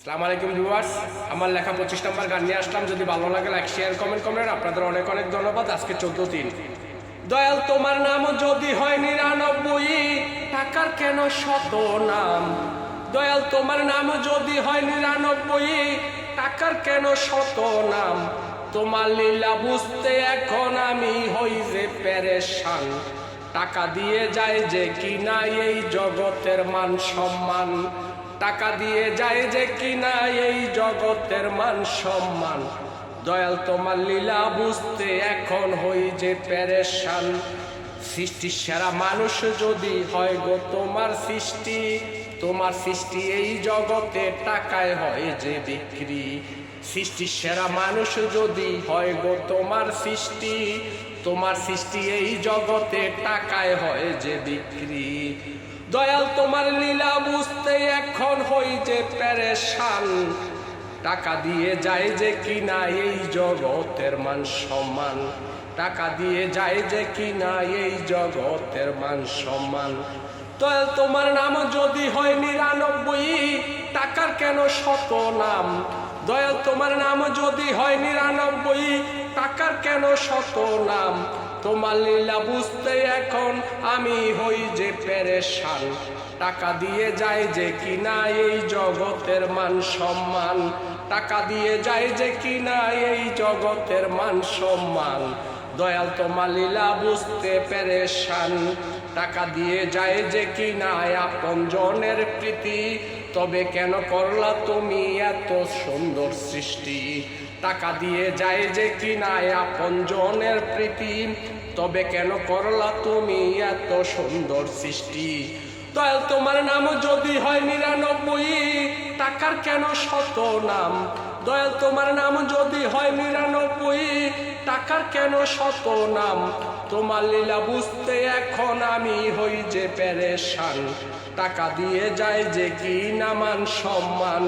আসসালামু আলাইকুম ভিউয়ার্স, আমার লেখা 25 নম্বর গান নিয়ে আসলাম। যদি ভালো লাগে লাইক শেয়ার কমেন্ট করবেন। আপনাদের অনেক অনেক ধন্যবাদ। আজকে 14-3। দয়াল তোমার নাম যদি হয় 99, টাকার কেন শত নাম? দয়াল তোমার নাম যদি হয় 99, টাকার কেন শত নাম? তোমার লীলা বুঝতে এখন আমি হই যে পেরেশান। টাকা দিয়ে যায় যে কিনা এই জগতের মান সম্মান, টাকা দিয়ে যায় যে কিনা এই জগতের মান সম্মান। দয়াল তোমার লীলা বুঝতে এখন হই যে পেরেশান। সৃষ্টির সেরা মানুষ যদি হয় গো তোমার সৃষ্টি, তোমার সৃষ্টি এই জগতে টাকায় হয় যে বিক্রি। সৃষ্টির সেরা মানুষ যদি হয় গো তোমার সৃষ্টি, তোমার সৃষ্টি এই জগতে টাকায় হয় যে বিক্রি। দয়াল তোমার লীলা বুঝতে এখন হই যে পেরেশান। টাকা দিয়ে যায় যে কিনা এই জগতের মান সম্মান, টাকা দিয়ে যায় যে কিনা এই জগতের মান সম্মান। দয়াল তোমার নাম যদি হয় 99, টাকার কেন শত নাম? দয়াল তোমার নাম যদি হয় 99, টাকার কেন শত নাম? তোমার লীলা বুঝতে এখন আমি হই যে পেরেশান। টাকা দিয়ে যায় যে কিনা এই জগতের মান সম্মান, টাকা দিয়ে যায় যে কিনা এই জগতের মান সম্মান। দয়াল তোমার লীলা বুঝতে পেরেশান। টাকা দিয়ে যায় যে কিনা আপন জনের প্রীতি, তবে কেন করলা তুমি এত সুন্দর সৃষ্টি? টাকা দিয়ে যায় যে কিনা আপন জনের প্রীতি, তবে কেন করলা তুমি এত সুন্দর সৃষ্টি? দয়াল তোমার নাম যদি হয় 99, টাকার কেন শত নাম? দয়াল তোমার নাম যদি হয় 99, টাকার কেন শত নাম? তোমার লীলা বুঝতে এখন আমি হই যে পেরেশান। টাকা দিয়ে যায় যে কিনা মান সম্মান,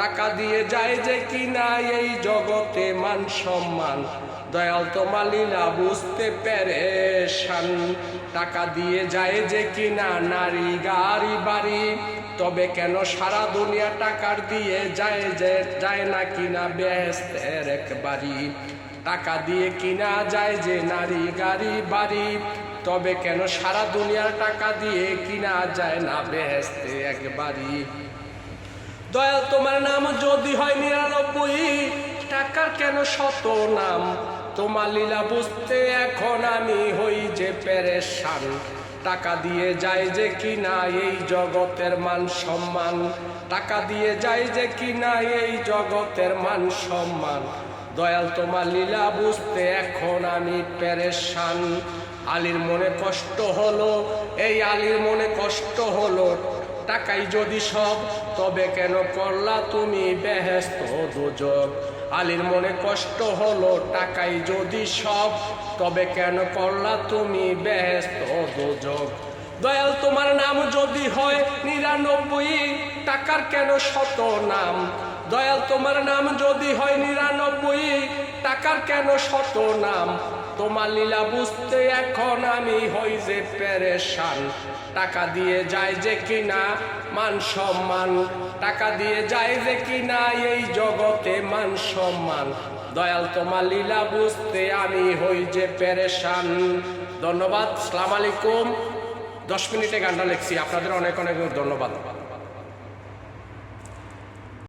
টাকা দিয়ে যায় যে কিনা এই জগতে মান সম্মান। দয়াল তোমার লীলা বুঝতে পেরেশান। টাকা দিয়ে যায় যে কিনা নারী গাড়ি বাড়ি, তবে কেন সারা দুনিয়া টাকার দিয়ে যায় যে যায় না কিনা বেহেশতের এক বাড়ি? টাকা দিয়ে কিনা যায় যে নারী গাড়ি বাড়ি, তবে কেন সারা দুনিয়ার টাকা দিয়ে কিনা যায় না বেহেশতে এক বাড়ি? দয়াল তোমার নাম যদি হয় 99, টাকার কেন শত নাম? তোমার লীলা বুঝতে এখন আমি হই যে পেরেশান। টাকা দিয়ে যায় যে কিনা এই জগতের মান সম্মান, টাকা দিয়ে যায় যে কিনা এই জগতের মান সম্মান। দয়াল তোমার লীলা বুঝতে এখন আমি পেরেশান। আলীর মনে কষ্ট হলো, এই আলীর মনে কষ্ট হলো। টাকাই যদি সব, তবে কেন করলা তুমি বেহেশত দোজখ? আলীর মনে কষ্ট হলো, টাকাই যদি সব, তবে কেন করলা তুমি বেহেশত দোজখ? দয়াল তোমার নাম যদি হয় 99, টাকার কেন শত নাম? দয়াল তোমার নাম যদি হয় 99, টাকার কেন শত নাম? তোমার লীলা বুঝতে এখন আমি হই যে পেরেশান। টাকা দিয়ে যায় যে কিনা মান সম্মান, টাকা দিয়ে যায় যে কিনা এই জগতে মান সম্মান। দয়াল তোমার লীলা বুঝতে আমি হই যে পেরেশান। ধন্যবাদ। আসসালামু আলাইকুম। 10 মিনিটে গানটা লিখছি। আপনাদের অনেক অনেক ধন্যবাদ।